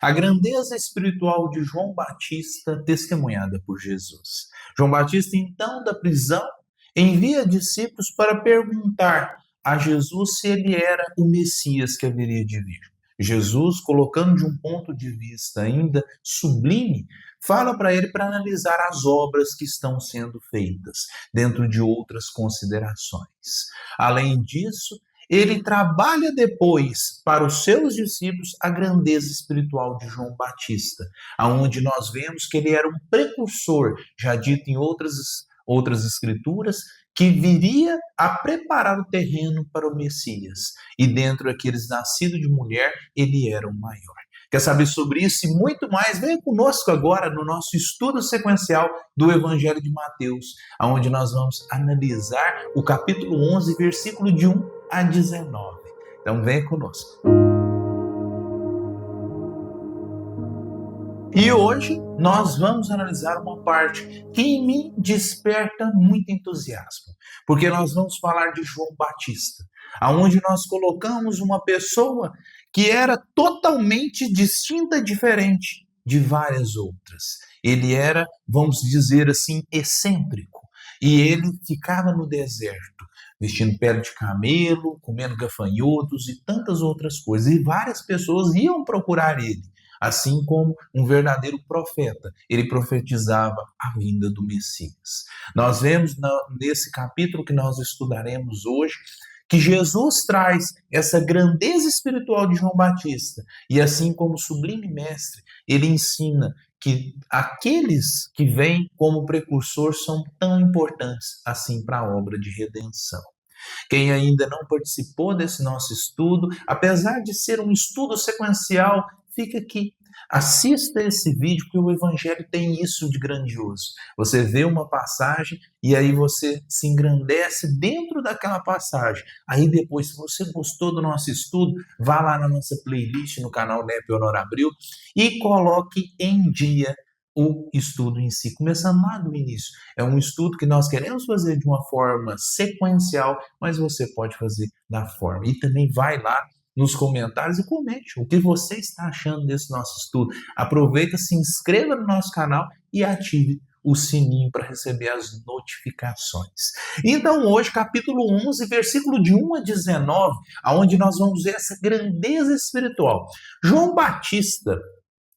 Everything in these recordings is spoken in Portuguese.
A grandeza espiritual de João Batista, testemunhada por Jesus. João Batista, então, da prisão, envia discípulos para perguntar a Jesus se ele era o Messias que haveria de vir. Jesus, colocando de um ponto de vista ainda sublime, fala para ele para analisar as obras que estão sendo feitas, dentro de outras considerações. Além disso, ele trabalha depois para os seus discípulos a grandeza espiritual de João Batista, aonde nós vemos que ele era um precursor, já dito em outras escrituras, que viria a preparar o terreno para o Messias. E dentre aqueles nascidos de mulher, ele era o maior. Quer saber sobre isso e muito mais? Venha conosco agora no nosso estudo sequencial do Evangelho de Mateus, onde nós vamos analisar o capítulo 11, versículo de 1 a 19. Então venha conosco. E hoje nós vamos analisar uma parte que em mim desperta muito entusiasmo, porque nós vamos falar de João Batista, aonde nós colocamos uma pessoa que era totalmente distinta, diferente de várias outras. Ele era, vamos dizer assim, excêntrico, e ele ficava no deserto, vestindo pele de camelo, comendo gafanhotos e tantas outras coisas, e várias pessoas iam procurar ele. Assim como um verdadeiro profeta, ele profetizava a vinda do Messias. Nós vemos nesse capítulo que nós estudaremos hoje, que Jesus traz essa grandeza espiritual de João Batista, e assim como o sublime mestre, ele ensina que aqueles que vêm como precursor são tão importantes assim para a obra de redenção. Quem ainda não participou desse nosso estudo, apesar de ser um estudo sequencial, fica aqui. Assista esse vídeo, porque o Evangelho tem isso de grandioso. Você vê uma passagem e aí você se engrandece dentro daquela passagem. Aí depois, se você gostou do nosso estudo, vá lá na nossa playlist no canal NEP Honor Abril e coloque em dia o estudo em si, começando lá do início. É um estudo que nós queremos fazer de uma forma sequencial, mas você pode fazer da forma. E também vai lá nos comentários e comente o que você está achando desse nosso estudo. Aproveita, se inscreva no nosso canal e ative o sininho para receber as notificações. Então hoje, capítulo 11, versículo de 1 a 19, onde nós vamos ver essa grandeza espiritual. João Batista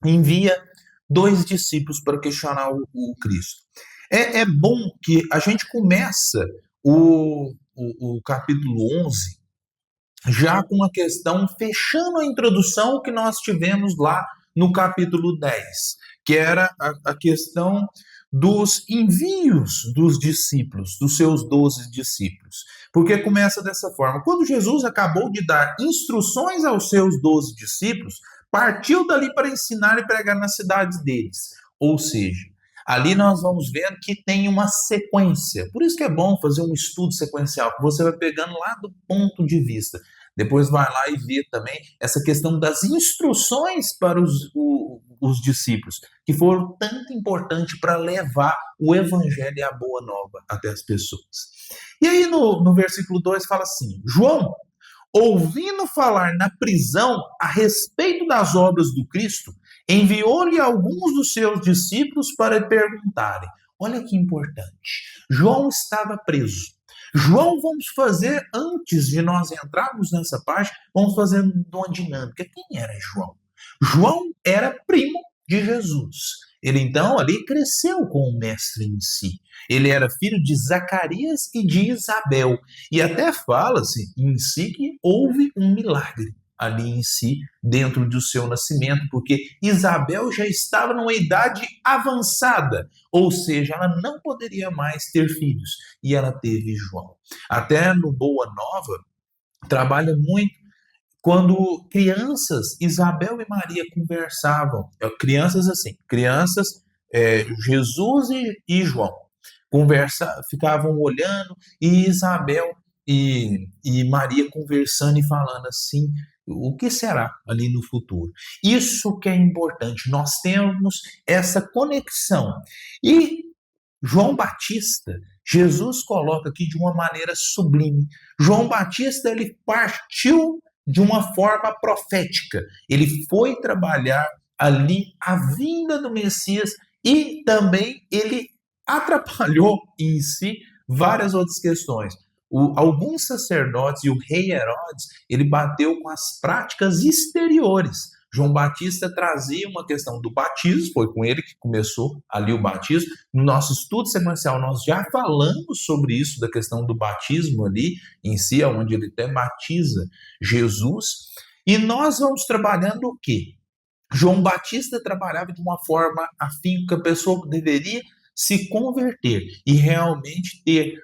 envia 2 discípulos para questionar o Cristo. É bom que a gente começa o capítulo 11 já com uma questão fechando a introdução que nós tivemos lá no capítulo 10, que era a questão dos envios dos discípulos, dos seus 12 discípulos. Porque começa dessa forma. Quando Jesus acabou de dar instruções aos seus 12 discípulos, partiu dali para ensinar e pregar nas cidades deles. Ou seja, ali nós vamos ver que tem uma sequência. Por isso que é bom fazer um estudo sequencial, que você vai pegando lá do ponto de vista. Depois vai lá e vê também essa questão das instruções para os discípulos, que foram tanto importantes para levar o evangelho e a boa nova até as pessoas. E aí no versículo 2 fala assim: João, ouvindo falar na prisão a respeito das obras do Cristo, enviou-lhe alguns dos seus discípulos para perguntarem. Olha que importante. João estava preso. João, vamos fazer, antes de nós entrarmos nessa parte, vamos fazer uma dinâmica. Quem era João? João era primo de Jesus. Ele então ali cresceu com o mestre em si. Ele era filho de Zacarias e de Isabel. E até fala-se em si que houve um milagre ali em si, dentro do seu nascimento, porque Isabel já estava numa idade avançada, ou seja, ela não poderia mais ter filhos, e ela teve João. Até no Boa Nova, trabalha muito quando crianças, Isabel e Maria conversavam, crianças assim, Jesus e João, ficavam olhando, e Isabel e Maria conversando e falando assim, o que será ali no futuro? Isso que é importante, nós temos essa conexão. E João Batista, Jesus coloca aqui de uma maneira sublime. João Batista, ele partiu de uma forma profética. Ele foi trabalhar ali a vinda do Messias e também ele atrapalhou em si várias outras questões. Alguns sacerdotes e o rei Herodes, ele bateu com as práticas exteriores. João Batista trazia uma questão do batismo, foi com ele que começou ali o batismo. No nosso estudo sequencial, nós já falamos sobre isso, da questão do batismo ali em si, onde ele até batiza Jesus. E nós vamos trabalhando o quê? João Batista trabalhava de uma forma afim que a pessoa deveria se converter e realmente ter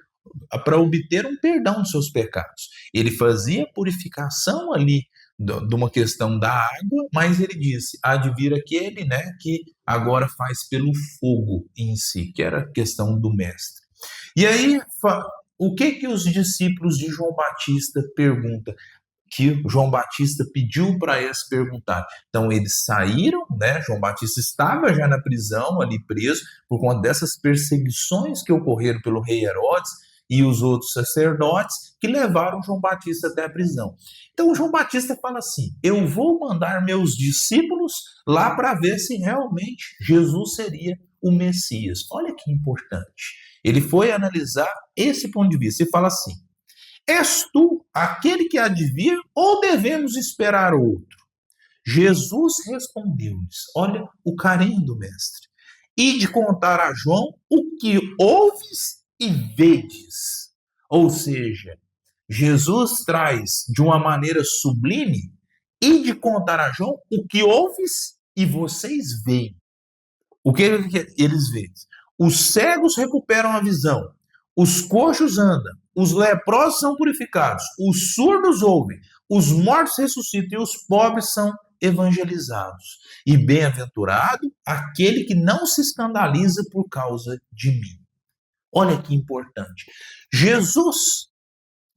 para obter um perdão dos seus pecados. Ele fazia purificação ali de uma questão da água, mas ele disse: há de vir aquele, né, que agora faz pelo fogo em si, que era a questão do mestre. E aí, o que os discípulos de João Batista perguntam? Que João Batista pediu para eles perguntar. Então eles saíram, né? João Batista estava já na prisão, ali preso, por conta dessas perseguições que ocorreram pelo rei Herodes e os outros sacerdotes que levaram João Batista até a prisão. Então João Batista fala assim: eu vou mandar meus discípulos lá para ver se realmente Jesus seria o Messias. Olha que importante. Ele foi analisar esse ponto de vista e fala assim: és tu aquele que há de vir ou devemos esperar outro? Jesus respondeu-lhes: olha o carinho do mestre. E de contar a João o que ouves e vedes. Ou seja, Jesus traz de uma maneira sublime e de contar a João o que ouves e vocês veem. O que eles veem? Os cegos recuperam a visão, os coxos andam, os leprosos são purificados, os surdos ouvem, os mortos ressuscitam e os pobres são evangelizados. E bem-aventurado aquele que não se escandaliza por causa de mim. Olha que importante. Jesus,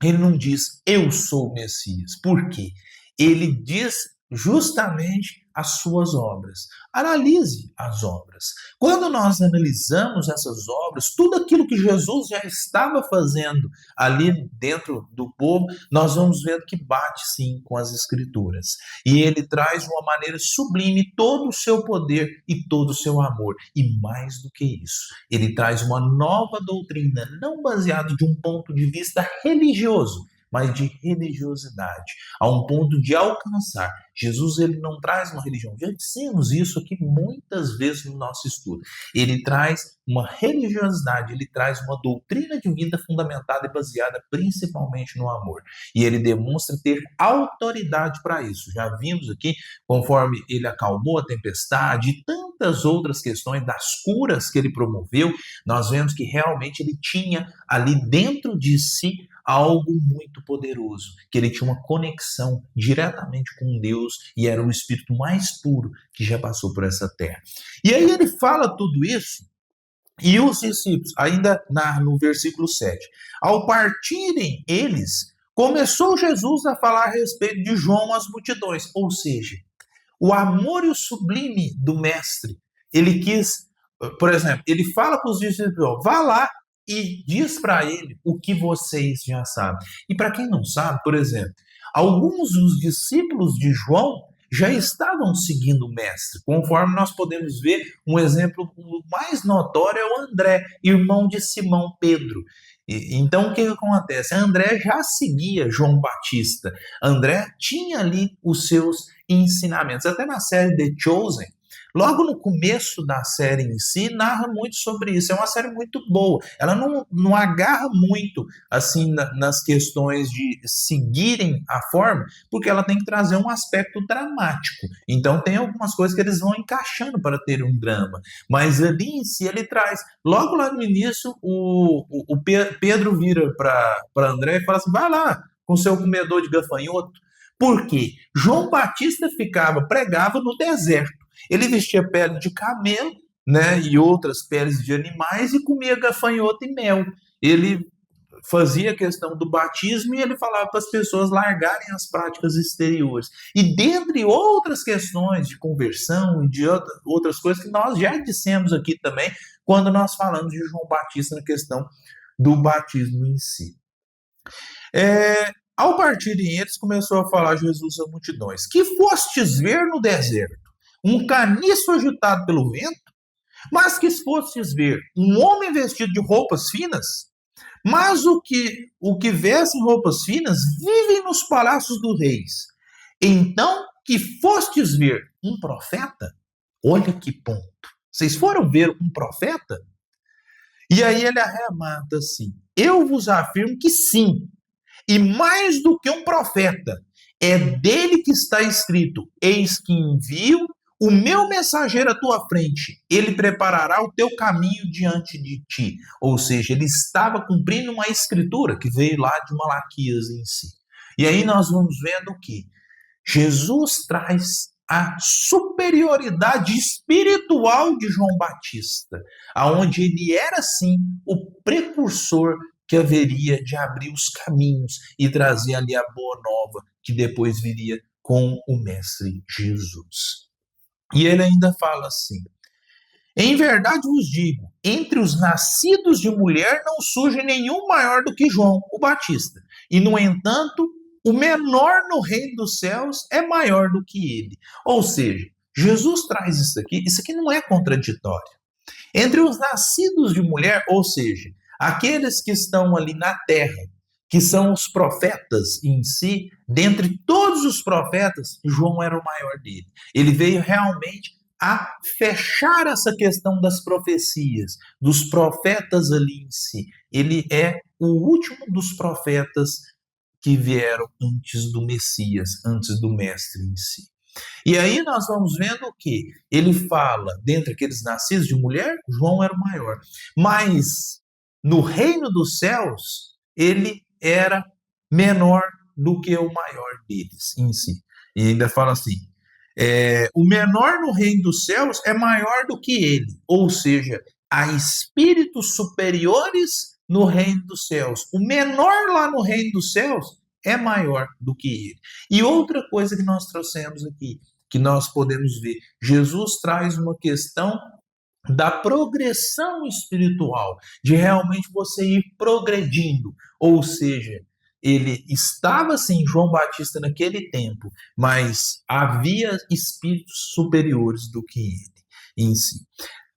ele não diz eu sou o Messias. Por quê? Ele diz justamente as suas obras. Analise as obras. Quando nós analisamos essas obras, tudo aquilo que Jesus já estava fazendo ali dentro do povo, nós vamos vendo que bate sim com as Escrituras. E ele traz de uma maneira sublime todo o seu poder e todo o seu amor. E mais do que isso, ele traz uma nova doutrina, não baseada de um ponto de vista religioso, mas de religiosidade, a um ponto de alcançar. Jesus, ele não traz uma religião. Já dissemos isso aqui muitas vezes no nosso estudo. Ele traz uma religiosidade, ele traz uma doutrina de vida fundamentada e baseada principalmente no amor. E ele demonstra ter autoridade para isso. Já vimos aqui, conforme ele acalmou a tempestade e tantas outras questões das curas que ele promoveu, nós vemos que realmente ele tinha ali dentro de si algo muito poderoso, que ele tinha uma conexão diretamente com Deus e era o espírito mais puro que já passou por essa terra. E aí ele fala tudo isso e os discípulos, ainda no versículo 7, ao partirem eles, começou Jesus a falar a respeito de João às multidões, ou seja, o amor e o sublime do mestre. Ele quis, por exemplo, ele fala para os discípulos: vá lá e diz para ele o que vocês já sabem. E para quem não sabe, por exemplo, alguns dos discípulos de João já estavam seguindo o mestre, conforme nós podemos ver. Um exemplo mais notório é o André, irmão de Simão Pedro. Então, o que acontece? André já seguia João Batista. André tinha ali os seus ensinamentos. Até na série The Chosen, logo no começo da série em si, narra muito sobre isso. É uma série muito boa. Ela não agarra muito assim nas questões de seguirem a forma, porque ela tem que trazer um aspecto dramático. Então tem algumas coisas que eles vão encaixando para ter um drama. Mas ali em si ele traz. Logo lá no início, o Pedro vira para André e fala assim: vai lá com seu comedor de gafanhoto. Por quê? João Batista pregava no deserto. Ele vestia pele de camelo, né, e outras peles de animais e comia gafanhoto e mel. Ele fazia a questão do batismo e ele falava para as pessoas largarem as práticas exteriores. E dentre outras questões de conversão e de outras coisas que nós já dissemos aqui também, quando nós falamos de João Batista na questão do batismo em si. Ao partirem eles, começou a falar Jesus às multidões: que fostes ver no deserto? um caniço agitado pelo vento, mas que fostes ver um homem vestido de roupas finas, mas o que vestem roupas finas vivem nos palácios dos reis. Então que fostes ver um profeta, olha que ponto. Vocês foram ver um profeta? E aí ele arremata assim: eu vos afirmo que sim, e mais do que um profeta, é dele que está escrito: eis que envio o meu mensageiro à tua frente, ele preparará o teu caminho diante de ti. Ou seja, ele estava cumprindo uma escritura que veio lá de Malaquias em si. E aí nós vamos vendo que Jesus traz a superioridade espiritual de João Batista, aonde ele era sim o precursor que haveria de abrir os caminhos e trazer ali a boa nova que depois viria com o mestre Jesus. E ele ainda fala assim: em verdade vos digo, entre os nascidos de mulher não surge nenhum maior do que João, o Batista. E, no entanto, o menor no reino dos céus é maior do que ele. Ou seja, Jesus traz isso aqui não é contraditório. Entre os nascidos de mulher, ou seja, aqueles que estão ali na terra, que são os profetas em si, dentre todos os profetas, João era o maior dele. Ele veio realmente a fechar essa questão das profecias, dos profetas ali em si. Ele é o último dos profetas que vieram antes do Messias, antes do Mestre em si. E aí nós vamos vendo que ele fala, dentre aqueles nascidos de mulher, João era o maior. Mas no reino dos céus, ele era menor do que o maior deles em si. E ainda fala assim: o menor no reino dos céus é maior do que ele. Ou seja, há espíritos superiores no reino dos céus. O menor lá no reino dos céus é maior do que ele. E outra coisa que nós trouxemos aqui, que nós podemos ver, Jesus traz uma questão da progressão espiritual, de realmente você ir progredindo, ou seja, ele estava assim, João Batista naquele tempo, mas havia espíritos superiores do que ele em si.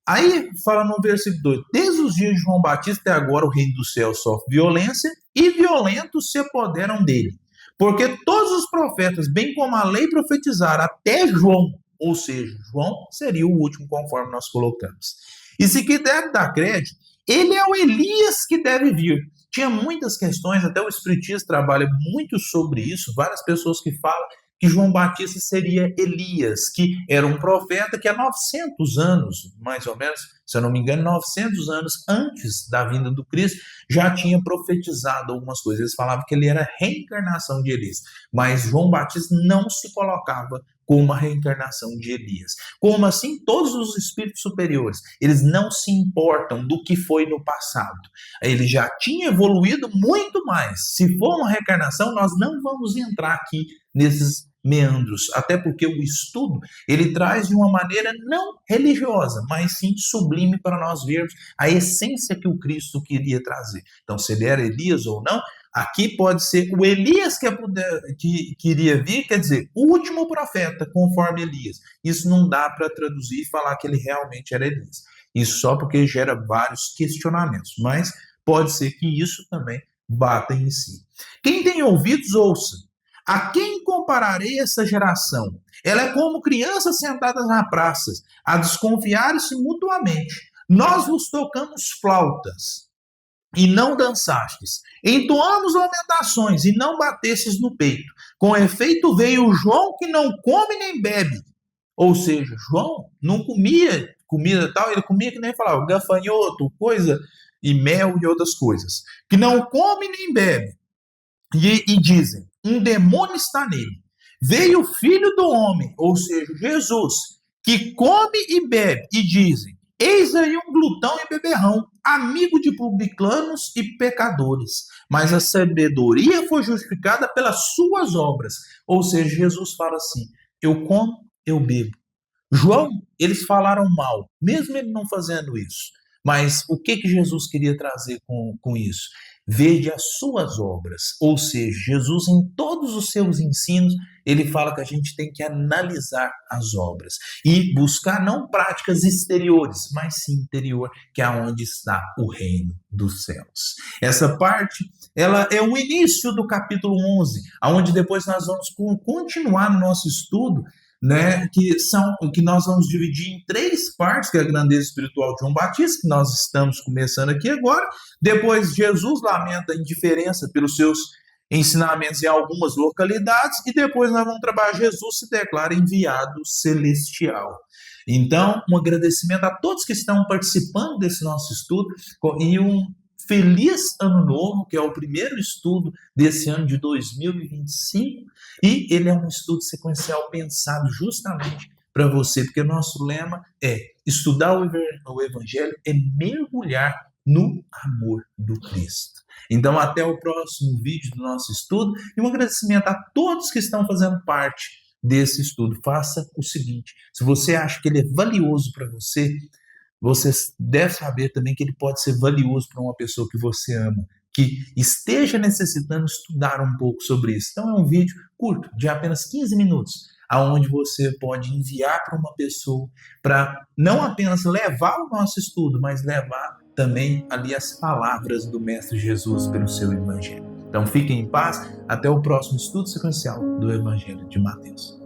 Aí fala no versículo 2: desde os dias de João Batista até agora o reino do céu sofre violência e violentos se apoderam dele. Porque todos os profetas, bem como a lei, profetizaram até João. Ou seja, João seria o último, conforme nós colocamos. E se quiser dar crédito, ele é o Elias que deve vir. Tinha muitas questões, até o Espiritismo trabalha muito sobre isso, várias pessoas que falam que João Batista seria Elias, que era um profeta que há 900 anos, mais ou menos, se eu não me engano, 900 anos antes da vinda do Cristo, já tinha profetizado algumas coisas. Eles falavam que ele era a reencarnação de Elias, mas João Batista não se colocava como uma reencarnação de Elias. Como assim, todos os espíritos superiores, eles não se importam do que foi no passado. Ele já tinha evoluído muito mais. Se for uma reencarnação, nós não vamos entrar aqui nesses meandros, até porque o estudo, ele traz de uma maneira não religiosa, mas sim sublime para nós vermos a essência que o Cristo queria trazer. Então, se ele era Elias ou não, aqui pode ser o Elias que queria vir, quer dizer, o último profeta, conforme Elias. Isso não dá para traduzir e falar que ele realmente era Elias. Isso só porque gera vários questionamentos, mas pode ser que isso também bata em si. Quem tem ouvidos, ouça. A quem compararei essa geração? Ela é como crianças sentadas na praça, a desconfiar-se mutuamente. Nós vos tocamos flautas e não dançastes. Entoamos lamentações e não batestes no peito. Com efeito veio João que não come nem bebe. Ou seja, João não comia comida tal, ele comia que nem falava, gafanhoto, coisa, e mel e outras coisas. Que não come nem bebe. E dizem, um demônio está nele. Veio o Filho do Homem, ou seja, Jesus, que come e bebe, e dizem, eis aí um glutão e beberrão, amigo de publicanos e pecadores. Mas a sabedoria foi justificada pelas suas obras. Ou seja, Jesus fala assim, eu como, eu bebo. João, eles falaram mal, mesmo ele não fazendo isso. Mas o que Jesus queria trazer com isso? Vede as suas obras, ou seja, Jesus em todos os seus ensinos, ele fala que a gente tem que analisar as obras e buscar não práticas exteriores, mas sim interior, que é onde está o reino dos céus. Essa parte, ela é o início do capítulo 11, aonde depois nós vamos continuar no nosso estudo, né, que nós vamos dividir em três partes, que é a grandeza espiritual de João Batista, que nós estamos começando aqui agora. Depois, Jesus lamenta a indiferença pelos seus ensinamentos em algumas localidades, e depois nós vamos trabalhar Jesus se declara enviado celestial. Então, um agradecimento a todos que estão participando desse nosso estudo e um feliz ano novo, que é o primeiro estudo desse ano de 2025, e ele é um estudo sequencial pensado justamente para você, porque o nosso lema é estudar o Evangelho, é mergulhar no amor do Cristo. Então, até o próximo vídeo do nosso estudo, e um agradecimento a todos que estão fazendo parte desse estudo. Faça o seguinte, se você acha que ele é valioso para você, você deve saber também que ele pode ser valioso para uma pessoa que você ama, que esteja necessitando estudar um pouco sobre isso. Então é um vídeo curto, de apenas 15 minutos, aonde você pode enviar para uma pessoa para não apenas levar o nosso estudo, mas levar também ali as palavras do Mestre Jesus pelo seu Evangelho. Então fiquem em paz, até o próximo estudo sequencial do Evangelho de Mateus.